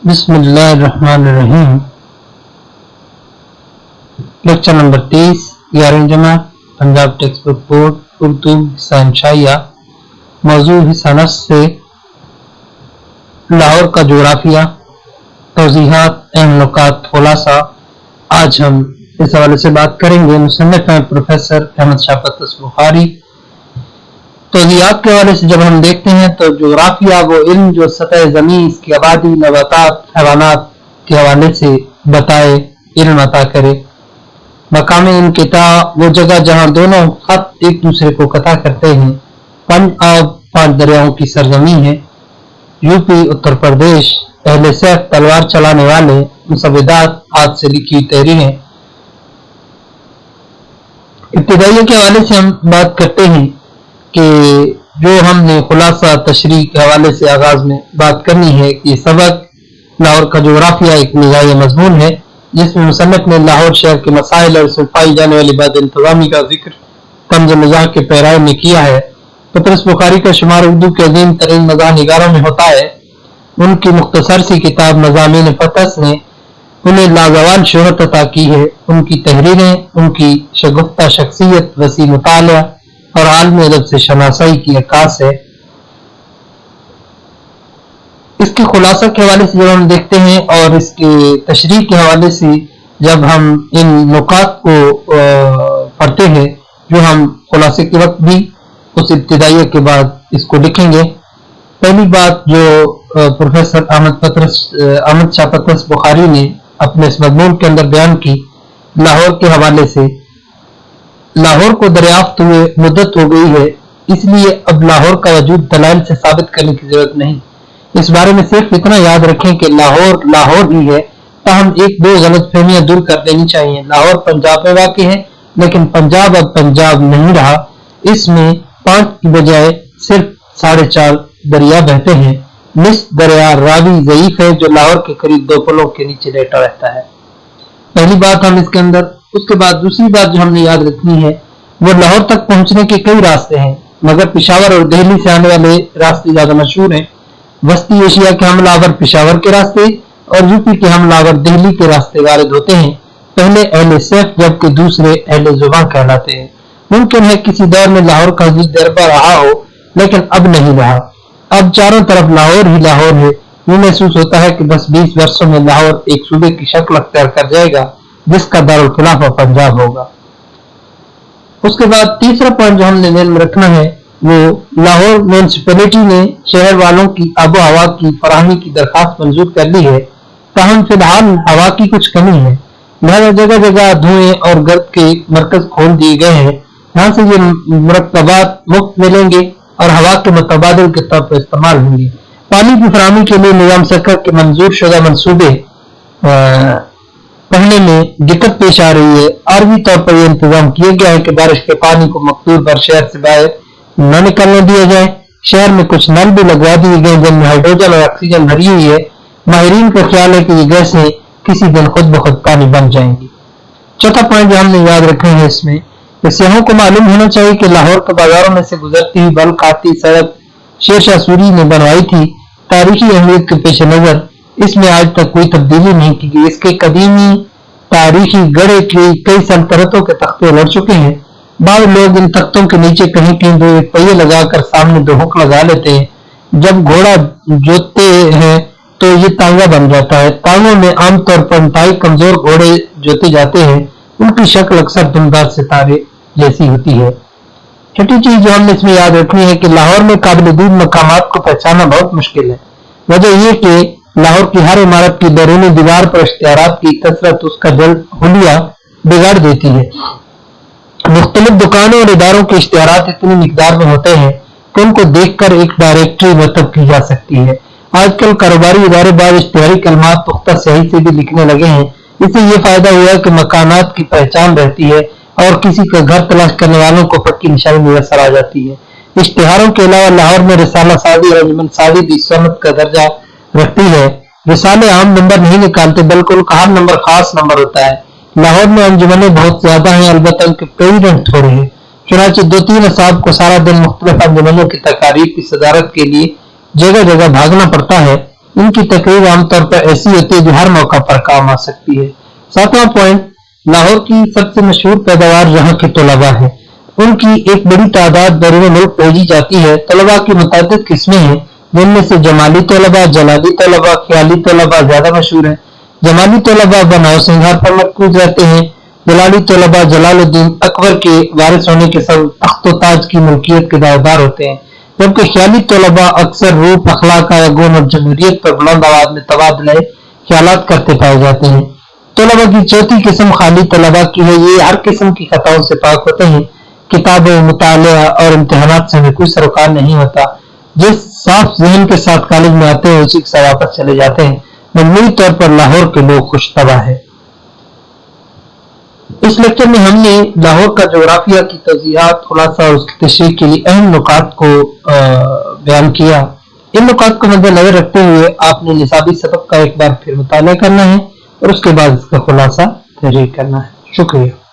बिस्मिल्लाहिर्रहमानिर्रहीम। Lecture number 30 11 जमा Punjab text book board Urdu हिस्सा मौजू हिस्सा नस से लाहौर का जोग्राफिया तौज़ीहात अहम नुकात खुलासा। आज हम इस हवाले से बात करेंगे। मुसन्निफ हैं प्रोफेसर अहमद शाह पतरस बुखारी। तौज़ीहात के हवाले से जब हम देखते हैं तो जोग्राफिया वो इल्म जो सतह ज़मीन, इसकी आबादी, नबातात, हैवानात के हवाले से बताए, इल्म अता करे। मकाम इनकिता वो जगह जहाँ दोनों खत एक दूसरे को कता करते हैं। पांच दरियाओं की सरजमी है। यूपी, उत्तर प्रदेश, अहले सैफ, तलवार चलाने वाले, मुसव्विदात, हाथ से लिखी तहरीरें। इब्तिदाइया के हवाले से हम बात करते हैं कि जो हमने खुलासा तशरीह के हवाले से आगाज में बात करनी है कि सबक लाहौर का जोग्राफिया एक निगाह मजमून है, जिसमें मुसन्निफ ने लाहौर शहर के मसाइल और उसमें पाई जाने वाली बात इंतजामी का जिक्र तंज मज़ाह के पैराए में किया है। पतरस बुखारी का शुमार उर्दू के अजीम तरीन मज़ाह निगारों में होता है। उनकी मुख्तसर सी किताब मज़ामीन फतस ने उन्हें लाजवाल शोहरत अता की है। उनकी तहरीरें, उनकी शगुफ्ता शख्सियत, वसी मुताला और आलमी अदब से शनासाई की अक्कास है। इसके खुलासा के हवाले से जब हम देखते हैं और इसके तशरीह के हवाले से जब हम इन नुकात को पढ़ते हैं, जो हम खुलासे के वक्त भी उस इब्तिदाइया के बाद इसको लिखेंगे। पहली बात जो प्रोफेसर अहमद शाह पतरस बुखारी ने अपने इस मजमून के अंदर बयान की, लाहौर के हवाले से, लाहौर को दरियाफ्त हुए मुद्दत हो गई है, इसलिए अब लाहौर का वजूद दलाइल से साबित करने की जरूरत नहीं। इस बारे में सिर्फ इतना याद रखें कि लाहौर लाहौर ही है। ताहम एक दो गलत फहमियां दूर कर देनी चाहिए। लाहौर पंजाब में वाक़ है, लेकिन पंजाब अब पंजाब नहीं रहा। इसमें 5 की बजाय सिर्फ 4.5 दरिया बहते हैं। निस दरिया रावी ज़ईफ है, जो लाहौर के करीब 2 पुलों के नीचे लेटा रहता है। पहली बात हम इसके अंदर। उसके बाद दूसरी बात जो हमने याद रखनी है, वो लाहौर तक पहुंचने के कई रास्ते हैं, मगर पेशावर और दिल्ली से आने वाले रास्ते ज्यादा मशहूर हैं। वस्ती एशिया के हमलावर पेशावर के रास्ते और यूपी के हमलावर दिल्ली के रास्ते वारिद होते हैं। पहले अहले सैफ जबकि दूसरे अहले जुबां कहलाते हैं। मुमकिन है किसी दौर में लाहौर का वजूद दरबा रहा हो, लेकिन अब नहीं रहा। अब चारों तरफ लाहौर ही लाहौर है। यूं महसूस होता है कि 10-20 वर्षों में लाहौर एक सूबे की शक्ल अख्तियार कर जाएगा, जिसका दारुल खिलाफा पंजाब होगा। उसके बाद तीसरा पॉइंट जो हमने ध्यान में रखना है, वो लाहौर म्यूनिसिपैलिटी ने शहर वालों की आबो हवा की फराहमी की दरखास्त मंजूर कर ली है। ताहम फिलहाल हवा की कुछ कमी है, लिहाजा जगह जगह धुएं और गर्द के मरकज खोल दिए गए हैं। यहाँ से ये मुरक्कबात मुफ्त मिलेंगे और हवा के मुतबादिल के तौर पर इस्तेमाल होंगे। पानी की फराहमी के लिए निजाम सरकार के मंजूर शुदा मंसूबे पढ़ने में दिक्कत पेश आ रही है। आरवी तौर पर यह इंतजाम किया गया है कि बारिश के पानी को मकदूर पर शहर से बाहर न निकलने दिया जाए। शहर में कुछ नल भी लगवा दिए गए जिनमें हाइड्रोजन और ऑक्सीजन भरी हुई है। माहिरीन का ख्याल है कि ये गैसें किसी दिन खुद ब खुद पानी बन जाएंगी। चौथा पॉइंट जो हमने याद रखे हैं इसमें, सियाहों को मालूम होना चाहिए कि लाहौर के बाजारों में से गुजरती हुई बल खाती सड़क शेरशाह सूरी ने बनवाई थी। तारीखी अहमियत के पेश नजर इसमें आज तक कोई तब्दीली नहीं की गई। इसके कदीमी तारीखी गढ़े की कई सल्तनतों के तख्ते लड़ चुके हैं। बाद लोग इन तख्तों के नीचे कहीं कहीं 2 पहिए लगाकर सामने 2 हुक लगा लेते हैं। जब घोड़ा जोतते हैं तो ये तांगा बन जाता है। तांगों में आमतौर पर इंतहाई कमजोर घोड़े जोते जाते हैं। उनकी शक्ल अक्सर दुमदार सितारे जैसी होती है। छठी चीज जो हमने इसमें याद रखनी है कि लाहौर में काबिल दीद मकामात को पहचानना बहुत मुश्किल है। वजह यह कि लाहौर की हर इमारत की बैरूनी दीवार पर इश्तिहारात की कसरत उसका हुलिया बिगाड़ देती है। मुख्तलिफ दुकानों और इदारों के इश्तिहारात इतनी मिकदार में होते हैं कि उनको देखकर एक डायरेक्टरी मुरतब की जा सकती है। आजकल कारोबारी इदारे बाद इश्तिहारी कलमात पुख्ता स्याही से भी लिखने लगे हैं। इससे ये फायदा हुआ कि मकानात की पहचान रहती है और किसी का घर तलाश करने वालों को पक्की निशानी मुयसर आ जाती है। इश्तिहारों के अलावा लाहौर में रिसाला साजी और अंजुमन साजी भी सनत का दर्जा रखती है। रिसाले आम नंबर नहीं निकालते, बल्कि उनका हर नंबर खास नंबर होता है। लाहौर में अंजुमनें बहुत ज्यादा हैं, अलबत्ता उनके प्रेसिडेंट थोड़े हैं। चुनांचे 2-3 असाब को सारा दिन मुख्तलिफ अंजुमनों की तकारीर की सदारत के लिए जगह जगह भागना पड़ता है। ان کی تقریر عام طور پر ایسی ہوتی ہے جو ہر موقع پر کام آ سکتی ہے۔ 7واں پوائنٹ، لاہور کی سب سے مشہور پیداوار یہاں کے طلباء ہے۔ ان کی ایک بڑی تعداد بیرون ملک بھیجی جاتی ہے۔ طلباء کی متعدد قسمیں ہیں، جن میں سے جمالی طلباء، جلالی طلباء، خیالی طلباء زیادہ مشہور ہیں۔ جمالی طلباء بناؤ سنگھار پر مرکوز رہتے ہیں۔ جلالی طلباء جلال الدین اکبر کے وارث ہونے کے سبب تخت و تاج کی ملکیت کے دعویدار ہوتے ہیں، جبکہ خیالی طلباء اکثر روح، اخلاق، گون اور جمہوریت پر بلند آواز میں تبادلہ خیالات کرتے پائے جاتے ہیں۔ طلباء کی چوتھی قسم خالی طلباء کی ہے۔ یہ ہر قسم کی خطاؤں سے پاک ہوتے ہیں، کتابوں، مطالعہ اور امتحانات سے ہمیں کوئی سروکار نہیں ہوتا۔ جس صاف ذہن کے ساتھ کالج میں آتے ہیں اسی کے ساتھ واپس چلے جاتے ہیں۔ مجموعی طور پر لاہور کے لوگ خوش طبع ہے۔ اس لیکچر میں ہم نے لاہور کا جغرافیہ کی توضیحات، خلاصہ اور اس کی تشریح کے لیے اہم نکات کو بیان کیا۔ ان نکات کو مد نظر رکھتے ہوئے آپ نے نصابی سبق کا ایک بار پھر مطالعہ کرنا ہے اور اس کے بعد اس کا خلاصہ تحریر کرنا ہے۔ شکریہ۔